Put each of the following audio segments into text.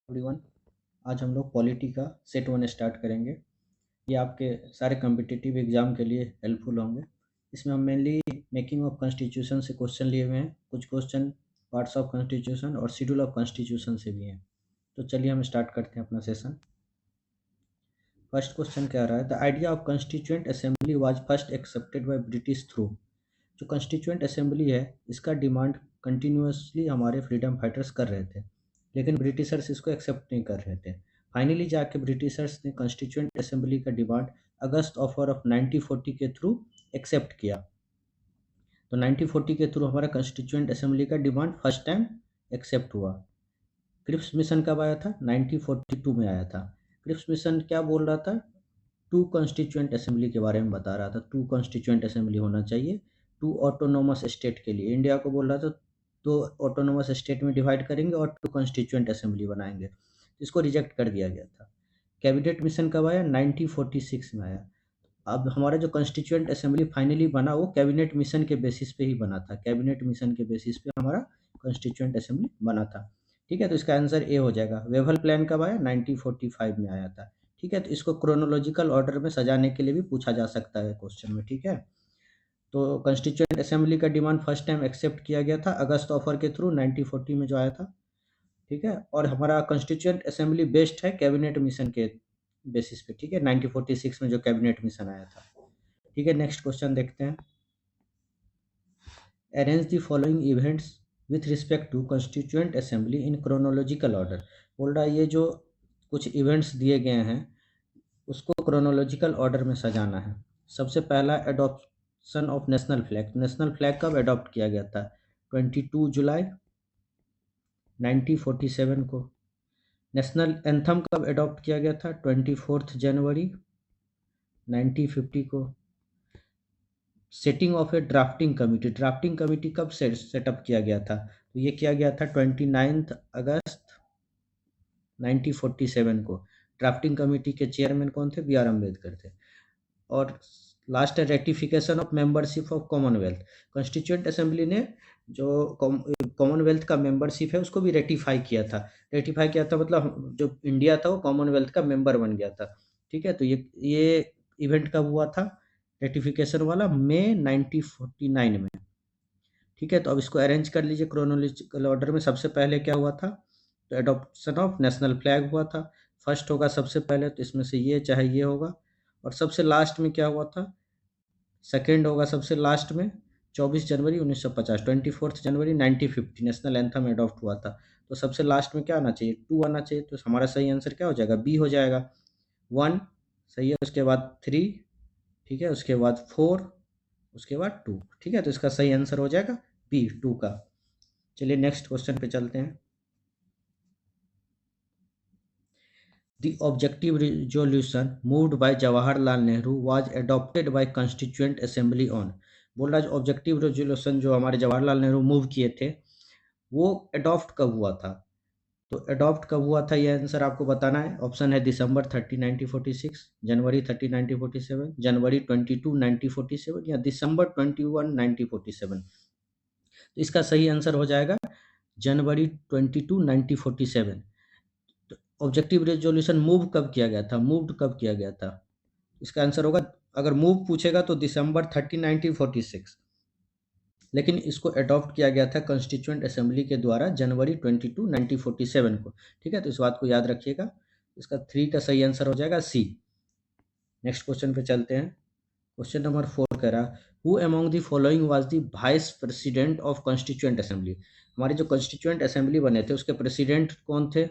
Everyone, आज हम लोग पॉलिटी का सेट 1 स्टार्ट करेंगे। ये आपके सारे कॉम्पिटिटिव एग्जाम के लिए हेल्पफुल होंगे। इसमें हम मेनली मेकिंग ऑफ कॉन्स्टिट्यूशन से क्वेश्चन लिए हुए हैं। कुछ क्वेश्चन पार्ट्स ऑफ कॉन्स्टिट्यूशन और शेड्यूल ऑफ कॉन्स्टिट्यूशन से भी हैं। तो चलिए हम स्टार्ट करते हैं अपना सेशन। फर्स्ट क्वेश्चन कह रहा है, the idea of constituent assembly was first accepted by British through. जो कॉन्स्टिट्यूएंट असेंबली है, इसका डिमांड कंटिन्यूसली हमारे फ्रीडम फाइटर्स कर रहे थे, लेकिन ब्रिटिशर्स इसको एक्सेप्ट नहीं कर रहे थे। फाइनली जाके ब्रिटिशर्स ने कॉन्स्टिट्यूएंट असेंबली का डिमांड अगस्त ऑफर ऑफ 1940 के थ्रू एक्सेप्ट किया। तो 1940 के थ्रू हमारा कॉन्स्टिट्यूएंट असेंबली का डिमांड फर्स्ट टाइम एक्सेप्ट हुआ। क्रिप्स मिशन कब आया था? 1942 में आया था। क्रिप्स मिशन क्या बोल रहा था? टू कॉन्स्टिट्यूएंट असेंबली के बारे में बता रहा था। टू कॉन्स्टिट्यूएंट असेंबली होना चाहिए टू ऑटोनोमस स्टेट के लिए। इंडिया को बोल रहा था दो ऑटोनोमस स्टेट में डिवाइड करेंगे और टू कॉन्स्टिट्यूएंट असेंबली बनाएंगे। इसको रिजेक्ट कर दिया गया था। कैबिनेट मिशन कब आया? 1946 में आया। अब हमारा जो कॉन्स्टिट्यूएंट असेंबली फाइनली बना वो कैबिनेट मिशन के बेसिस पे ही बना था। कैबिनेट मिशन के बेसिस पे हमारा कॉन्स्टिट्यूएंट असेंबली बना था। ठीक है, तो इसका आंसर ए हो जाएगा। वेवल प्लान कब आया? 1945 में आया था। ठीक है, तो इसको क्रोनोलॉजिकल ऑर्डर में सजाने के लिए भी पूछा जा सकता है क्वेश्चन में। ठीक है, तो कॉन्स्टिट्यूएंट असेंबली का डिमांड फर्स्ट टाइम एक्सेप्ट किया गया था अगस्त ऑफर के थ्रू 1940 में जो आया था। ठीक है, और हमारा कॉन्स्टिट्यूएंट असेंबली बेस्ड है कैबिनेट मिशन के बेसिस पे। ठीक है, 1946 में जो कैबिनेट मिशन आया था। ठीक है, नेक्स्ट क्वेश्चन देखते हैं। Arrange the following events with respect to constituent assembly in chronological order. बोल रहा है ये जो कुछ इवेंट्स दिए गए हैं उसको क्रोनोलॉजिकल ऑर्डर में सजाना है। सबसे पहला adoption of national flag. National flag कब अडॉप्ट किया गया था? 22 जुलाई 1947 को। नेशनल एंथम कब अडॉप्ट किया गया था? 24 जनवरी 1950 को। Setting of A drafting committee. Drafting committee कब सेटअप किया गया था? तो ये किया गया था 29 अगस्त 1947 को। ड्राफ्टिंग कमिटी के चेयरमैन कौन थे? बी आर अम्बेडकर थे। और लास्ट है ratification of membership of Commonwealth. Constituent assembly ने जो कॉमनवेल्थ का मेंबरशिप है उसको भी रेटिफाई किया था। रेटिफाई किया था मतलब जो इंडिया था वो कॉमनवेल्थ का मेंबर बन गया था। ठीक है, तो ये इवेंट कब हुआ था रेटिफिकेशन वाला? मई 1949 में। ठीक है, तो अब इसको अरेंज कर लीजिए क्रोनोलॉजिकल ऑर्डर में। सबसे पहले क्या हुआ था? तो एडॉप्शन ऑफ नेशनल फ्लैग हुआ था। फर्स्ट होगा सबसे पहले, तो इसमें से ये चाहे ये होगा। और सबसे लास्ट में क्या हुआ था? सेकेंड होगा सबसे लास्ट में 24 जनवरी 1950। 24 जनवरी 1950 नेशनल एंथम एडॉप्ट हुआ था। तो सबसे लास्ट में क्या आना चाहिए? 2 आना चाहिए। तो हमारा सही आंसर क्या हो जाएगा? बी हो जाएगा। 1 सही है, उसके बाद 3, ठीक है, उसके बाद 4, उसके बाद 2। ठीक है, तो इसका सही आंसर हो जाएगा बी 2 का। चलिए नेक्स्ट क्वेश्चन पे चलते हैं। The objective resolution moved by Jawaharlal Nehru was adopted by Constituent Assembly on। बोल रहा है ऑब्जेक्टिव रेजोल्यूशन जो हमारे जवाहरलाल नेहरू मूव किए थे वो अडॉप्ट कब हुआ था? तो अडॉप्ट कब हुआ था ये आंसर आपको बताना है। ऑप्शन है दिसंबर 30 1946, जनवरी 30 1947, जनवरी 22 1947 या दिसंबर 21 1947। तो इसका सही आंसर हो जाएगा जनवरी 22 1947। तो ऑब्जेक्टिव रेजोल्यूशन मूव कब किया गया था? मूव्ड कब किया गया था? इसका आंसर होगा, अगर मूव पूछेगा तो दिसंबर 30 1946, लेकिन इसको अडॉप्ट किया गया था कॉन्स्टिट्यूएंट असेंबली के द्वारा जनवरी 22 1947 को। ठीक है, तो इस बात को याद रखिएगा। इसका 3 का सही आंसर हो जाएगा सी। नेक्स्ट क्वेश्चन पे चलते हैं। क्वेश्चन नंबर 4 कह रहा, who among the following was the vice president of constituent assembly. हमारे जो कॉन्स्टिट्यूएंट असेंबली बने थे उसके प्रेसिडेंट कौन थे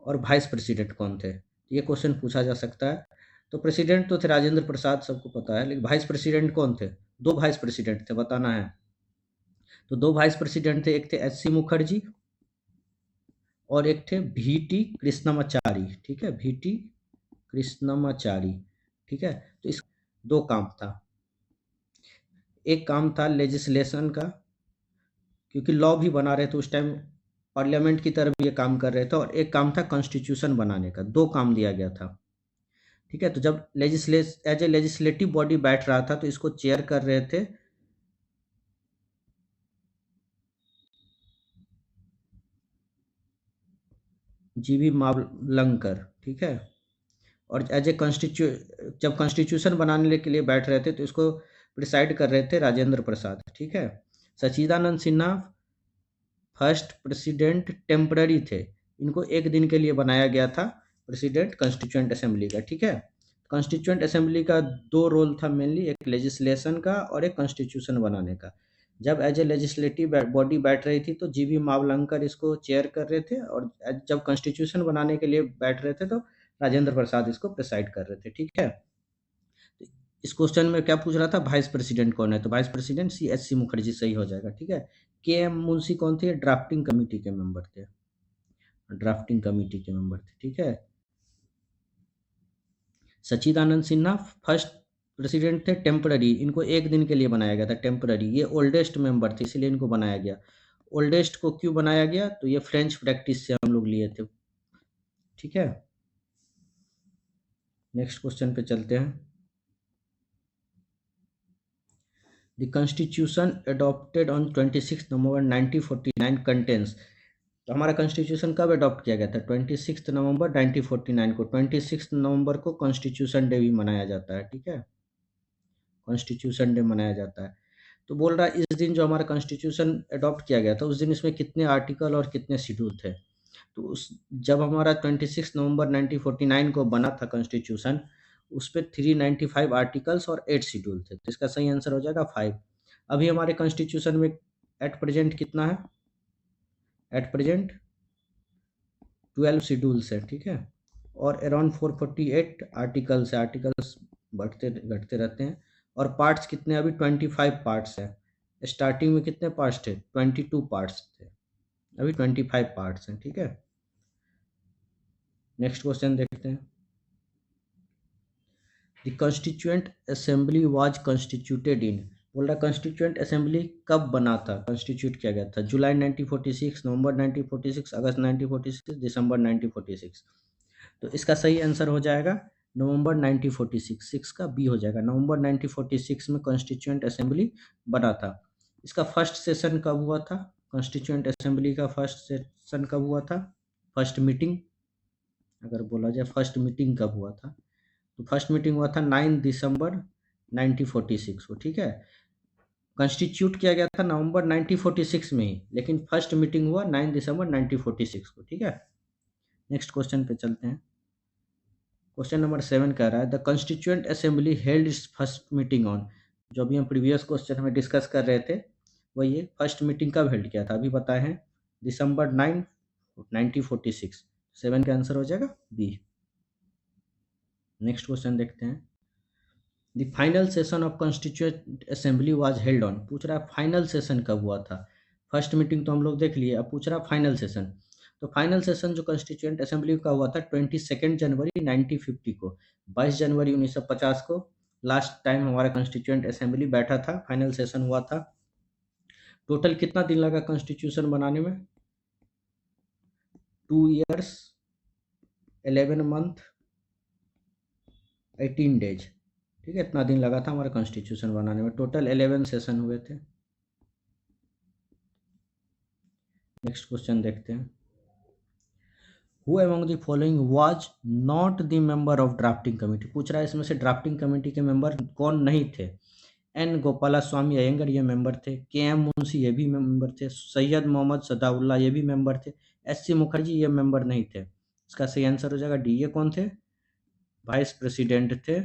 और वाइस प्रेसिडेंट कौन थे? ये क्वेश्चन पूछा जा सकता है। तो प्रेसिडेंट तो थे राजेंद्र प्रसाद, सबको पता है, लेकिन वाइस प्रेसिडेंट कौन थे? 2 वाइस प्रेसिडेंट थे, बताना है। तो 2 वाइस प्रेसिडेंट थे, एक थे एच सी मुखर्जी और एक थे वी टी कृष्णमाचारी। ठीक है, वी टी कृष्णमाचारी। ठीक है, तो इस 2 काम था। एक काम था लेजिस्लेशन का, क्योंकि लॉ भी बना रहे थे उस टाइम, पार्लियामेंट की तरफ ये काम कर रहे थे। और एक काम था कॉन्स्टिट्यूशन बनाने का। 2 काम दिया गया था। ठीक है, तो जब एज ए लेजिस्लेटिव बॉडी बैठ रहा था तो इसको चेयर कर रहे थे जीवी मावलंकर, ठीक है। और एज ए जब कॉन्स्टिट्यूशन बनाने के लिए बैठ रहे थे तो इसको प्रिसाइड कर रहे थे राजेंद्र प्रसाद, ठीक है। सच्चिदानंद सिन्हा फर्स्ट प्रेसिडेंट टेम्पररी थे, इनको एक दिन के लिए बनाया गया था प्रेसिडेंट कॉन्स्टिट्यूएंट असेंबली का, ठीक है। कॉन्स्टिट्यूएंट असेंबली का दो रोल था मेनली, एक लेजिस्लेशन का और एक कॉन्स्टिट्यूशन बनाने का। जब एज ए लेजिस्लेटिव बॉडी बैठ रही थी तो जीवी मावलंकर इसको चेयर कर रहे थे, और जब कॉन्स्टिट्यूशन बनाने के लिए बैठ रहे थे तो राजेंद्र प्रसाद इसको प्रिसाइड कर रहे थे, ठीक है। इस क्वेश्चन में क्या पूछ रहा था, वाइस प्रेसिडेंट कौन है, तो वाइस प्रेसिडेंट CSC मुखर्जी सही हो जाएगा, ठीक है। KM मुंशी कौन थे, ड्राफ्टिंग कमेटी के मेंबर थे, ड्राफ्टिंग कमेटी के मेंबर थे, ठीक है। सच्चिदानंद सिन्हा फर्स्ट प्रेसिडेंट थे टेम्पररी, इनको एक दिन के लिए बनाया गया था टेम्पररी, ये ओल्डेस्ट मेंबर थे इसलिए इनको बनाया गया। ओल्डेस्ट को क्यों बनाया गया, तो ये फ्रेंच प्रैक्टिस से हम लोग लिए थे, ठीक है। नेक्स्ट क्वेश्चन पे चलते हैं। The constitution adopted on 26 November 1949 contains, तो हमारा कॉन्स्टिट्यूशन कब अडॉप्ट किया गया था, 26 नवंबर 1949 को। 26 नवंबर को कॉन्स्टिट्यूशन डे भी मनाया जाता है, ठीक है, कॉन्स्टिट्यूशन डे मनाया जाता है। तो बोल रहा है इस दिन जो हमारा कॉन्स्टिट्यूशन अडॉप्ट किया गया था उस दिन इसमें कितने आर्टिकल और कितने शेड्यूल थे, तो उस जब हमारा 26 नवंबर 1949 को बना था कॉन्स्टिट्यूशन, उस पर 395 आर्टिकल्स और 8 शेड्यूल थे, तो इसका सही आंसर हो जाएगा 5। अभी हमारे कॉन्स्टिट्यूशन में एट प्रेजेंट कितना है, एट प्रेजेंट 12 शेड्यूल्स है, ठीक है, और अराउंड 448 आर्टिकल्स है, आर्टिकल्स बढ़ते घटते रहते हैं। और पार्ट्स कितने, अभी 25 पार्ट्स है, स्टार्टिंग में कितने पार्ट्स थे, 22 पार्ट्स थे, अभी 25 पार्ट्स हैं, ठीक है। नेक्स्ट क्वेश्चन देखते हैं। The constituent assembly was constituted इन, बोल रहा कॉन्स्टिट्यूएंट असेंबली कब बना था, कॉन्स्टिट्यूट किया गया था, जुलाई 1946, नवंबर 1946, अगस्त 1946, दिसंबर 1946। तो इसका सही आंसर हो जाएगा नवंबर 1946, 6 का बी हो जाएगा, नवंबर 1946 में कॉन्स्टिट्यूएंट असेंबली बना था। इसका फर्स्ट सेशन कब हुआ था, कॉन्स्टिट्यूएंट असेंबली का फर्स्ट सेशन कब हुआ था, फर्स्ट मीटिंग, अगर बोला जाए फर्स्ट मीटिंग कब हुआ था, तो फर्स्ट मीटिंग हुआ था 9 दिसंबर 1946 को, ठीक है। कॉन्स्टिट्यूट किया गया था नवंबर 1946 में ही, लेकिन फर्स्ट मीटिंग हुआ 9 दिसंबर 1946 को, ठीक है। नेक्स्ट क्वेश्चन पे चलते हैं। क्वेश्चन नंबर 7 कह रहा है the constituent assembly held it's first meeting on, जो अभी हम प्रीवियस क्वेश्चन में डिस्कस कर रहे थे वो ये फर्स्ट मीटिंग कब हेल्ड किया था, अभी बताए हैं दिसंबर 9 1946, 7 का आंसर हो जाएगा बी। नेक्स्ट क्वेश्चन देखते हैं। The final session of constituent assembly was held on, पूछ रहा है फाइनल सेशन कब हुआ था, फर्स्ट मीटिंग तो हम लोग देख लिए, अब पूछ रहा है फाइनल सेशन। तो फाइनल सेशन जो कॉन्स्टिट्यूएंट असेंबली का हुआ था 22 जनवरी 1950 को, 22 जनवरी 1950 को लास्ट टाइम हमारा कॉन्स्टिट्यूएंट असेंबली बैठा था, फाइनल सेशन हुआ था। टोटल कितना दिन लगा कॉन्स्टिट्यूशन बनाने में, 2 ईयर्स 11 मंथ 18 डेज, ठीक है, इतना दिन लगा था हमारा कॉन्स्टिट्यूशन बनाने में, टोटल 11 सेशन हुए थे। नेक्स्ट क्वेश्चन देखते हैं। Who among the following was not the member of drafting committee, पूछ रहा है इसमें से ड्राफ्टिंग कमेटी के मेंबर कौन नहीं थे। एन गोपाला स्वामी अयंगर ये मेंबर थे, KM मुंशी ये भी मेंबर थे, सैयद मोहम्मद सदाउल्ला ये भी मेंबर थे, SC मुखर्जी ये मेंबर नहीं थे। इसका सही आंसर हो जाएगा डी। ये कौन थे, वाइस प्रेसिडेंट थे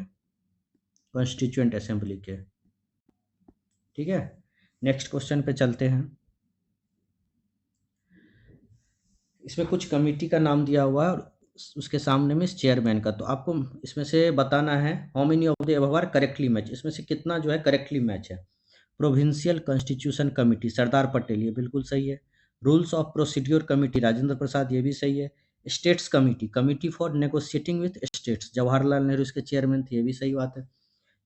कॉन्स्टिट्यूएंट असेंबली के, ठीक है। नेक्स्ट क्वेश्चन पे चलते हैं। इसमें कुछ कमेटी का नाम दिया हुआ है और उसके सामने में चेयरमैन का, तो आपको इसमें से बताना है how many of the above are correctly match, इसमें से कितना जो है करेक्टली मैच है। Provincial constitution committee Sardar Patel ये बिल्कुल सही है। Rules of procedure committee Rajendra Prasad ये भी सही है। States committee, committee for negotiating with states Jawaharlal Nehru इसके चेयरमैन थे, ये भी सही बात है।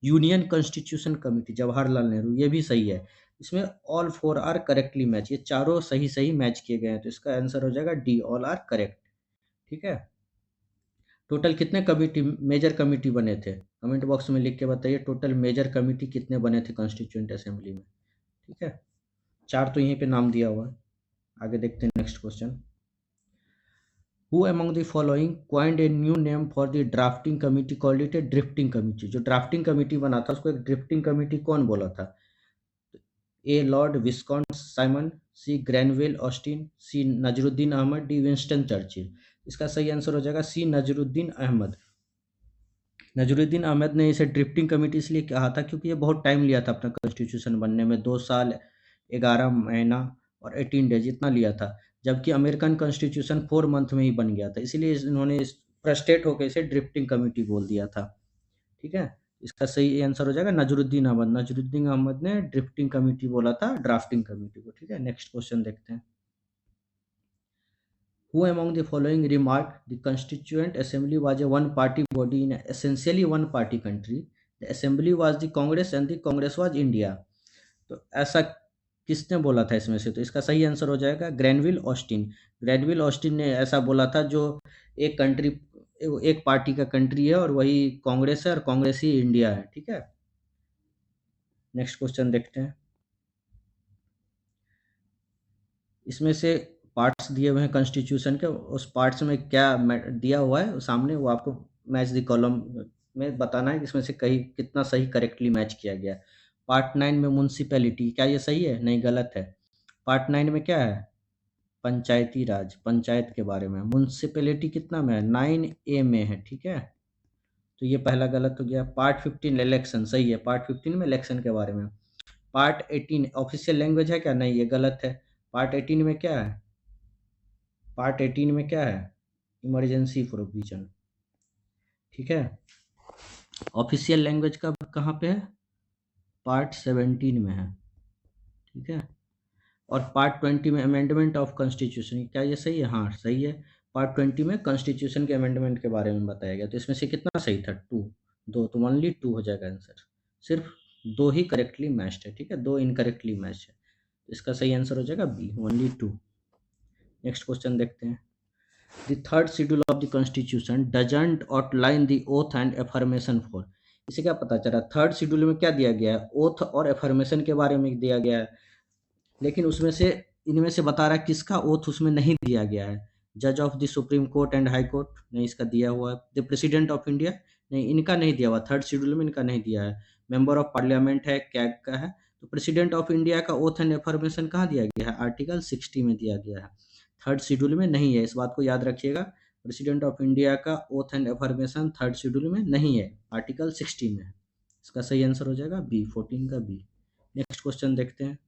Union constitution committee Jawaharlal Nehru ये भी सही है। इसमें ऑल 4 आर करेक्टली मैच, ये चारों सही सही मैच किए गए हैं, तो इसका आंसर हो जाएगा डी, ऑल आर करेक्ट, ठीक है। टोटल कितने कमेटी मेजर कमेटी बने थे, कमेंट बॉक्स में लिख के बताइए टोटल मेजर कमेटी कितने बने थे कॉन्स्टिट्यूएंट असेंबली में, ठीक है। 4 तो यहीं पे नाम दिया हुआ है। आगे देखते हैं next question. Who among the following coined a new name for the drafting committee, called it a drifting committee. जो ड्राफ्टिंग कमिटी बना था उसको एक ड्रिफ्टिंग कमिटी कौन बोला था? A Lord Viscount Simon, C Granville Austin, C Naziruddin Ahmed, D Winston Churchill. इसका सही आंसर हो जाएगा सी नजरुद्दीन अहमद। नजरुद्दीन अहमद ने इसे ड्रिफ्टिंग कमेटी इसलिए कहा था क्योंकि ये बहुत टाइम लिया था अपना कॉन्स्टिट्यूशन बनने में, 2 साल 11 महीना और 18 डेज इतना लिया था, जबकि अमेरिकन कॉन्स्टिट्यूशन 4 मंथ में ही बन गया था। इसीलिए इन्होंने फ्रस्ट्रेट होकर इसे ड्रिफ्टिंग कमेटी बोल दिया था। ठीक है, इसका सही आंसर हो जाएगा नजरुद्दीन अहमद। नजरुद्दीन अहमद ने ड्रिफ्टिंग कमेटी बोला था ड्राफ्टिंग कमेटी को। ठीक है, नेक्स्ट क्वेश्चन देखते हैं। Who among the following remarked the Constituent Assembly was a one-party body in an essentially one-party country? The Assembly was the Congress and the Congress was India. तो ऐसा किसने बोला था इसमें से? तो इसका सही आंसर हो जाएगा ग्रैनविल ऑस्टिन। ग्रैनविल ऑस्टिन ने ऐसा बोला था, जो एक कंट्री, एक पार्टी का कंट्री है और वही कांग्रेस है और कांग्रेस ही इंडिया है। ठीक है, नेक्स्ट क्वेश्चन देखते हैं। इसमें से पार्ट्स दिए हुए हैं कॉन्स्टिट्यूशन के, उस पार्ट्स में क्या दिया हुआ है सामने, वो आपको मैच द कॉलम में बताना है कि इसमें से कहीं कितना सही करेक्टली मैच किया गया। पार्ट 9 में म्यूनसिपैलिटी, क्या ये सही है? नहीं, गलत है। पार्ट 9 में क्या है? पंचायती राज, पंचायत के बारे में। म्यूनसिपैलिटी कितना में है? 9A में है। ठीक है, तो ये पहला गलत हो गया। पार्ट 15 इलेक्शन, सही है। पार्ट 15 में इलेक्शन के बारे में। पार्ट 18 ऑफिशियल लैंग्वेज है क्या? नहीं, ये गलत है। पार्ट 18 में क्या है? पार्ट 18 में क्या है? Emergency provision. ठीक है, ऑफिशियल लैंग्वेज का कहाँ पे है? पार्ट 17 में है। ठीक है, और पार्ट 20 में अमेंडमेंट ऑफ कॉन्स्टिट्यूशन, क्या ये सही है? हाँ, सही है। पार्ट 20 में कॉन्स्टिट्यूशन के अमेंडमेंट के बारे में बताया गया। तो इसमें से कितना सही था? 2, 2, तो ओनली 2 हो जाएगा आंसर। सिर्फ 2 ही करेक्टली मैच्ड है। ठीक है, 2 इनकरेक्टली मैच है, तो इसका सही आंसर हो जाएगा बी, ओनली 2। नेक्स्ट क्वेश्चन देखते हैं। The third schedule of the Constitution doesn't outline the oath and affirmation for। इसे क्या पता चला? थर्ड शेड्यूल में क्या दिया गया है? ओथ और एफर्मेशन के बारे में दिया गया है, लेकिन उसमें से इनमें से बता रहा है किसका ओथ उसमें नहीं दिया गया है। जज of the supreme court and high court, नहीं, इसका दिया हुआ है। द प्रेसिडेंट ऑफ इंडिया, नहीं, इनका नहीं दिया हुआ। थर्ड शेड्यूल में इनका नहीं दिया है। मेंबर ऑफ पार्लियामेंट है, कैग का है। तो प्रेसिडेंट ऑफ इंडिया का ओथ एंड एफर्मेशन कहाँ दिया गया है? आर्टिकल 60 में दिया गया है, थर्ड शेड्यूल में नहीं है। इस बात को याद रखिएगा, प्रेसिडेंट ऑफ इंडिया का oath and affirmation third schedule में नहीं है, आर्टिकल 60 में है। इसका सही आंसर हो जाएगा बी, 14 का बी। नेक्स्ट क्वेश्चन देखते हैं।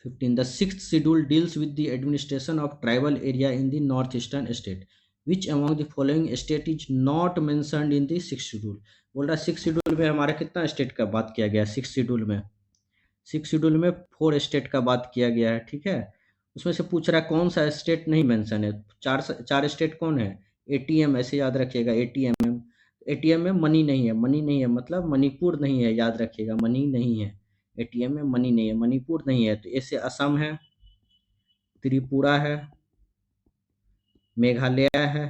15. The sixth schedule deals with the administration of tribal area in the northeastern state. Which among the following state is not mentioned in the sixth schedule? बोल रहा है six schedule में हमारा कितना state का बात किया गया? सिक्स शेड्यूल में, सिक्स शेड्यूल में 4 स्टेट का बात किया गया है। ठीक है, उसमें से पूछ रहा है कौन सा स्टेट नहीं मेंशन है। चार स्टेट कौन है? एटीएम, ऐसे याद रखिएगा, एटीएम। एटीएम में मनी नहीं है, मनी नहीं है मतलब मणिपुर नहीं है, याद रखिएगा, मनी नहीं है। एटीएम में मनी नहीं है, मणिपुर नहीं है। तो ऐसे असम है, त्रिपुरा है, मेघालय है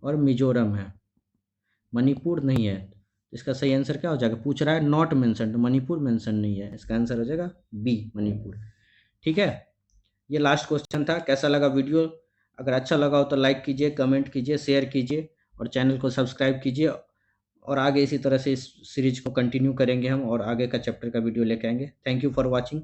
और मिजोरम है, मणिपुर नहीं है। तो इसका सही आंसर क्या हो जाएगा? पूछ रहा है नॉट मेंशन, तो मणिपुर मेंशन नहीं है। इसका आंसर हो जाएगा बी, मणिपुर। ठीक है, ये लास्ट क्वेश्चन था। कैसा लगा वीडियो? अगर अच्छा लगा हो तो लाइक कीजिए, कमेंट कीजिए, शेयर कीजिए और चैनल को सब्सक्राइब कीजिए। और आगे इसी तरह से इस सीरीज को कंटिन्यू करेंगे हम, और आगे का चैप्टर का वीडियो लेके आएंगे। Thank you for watching.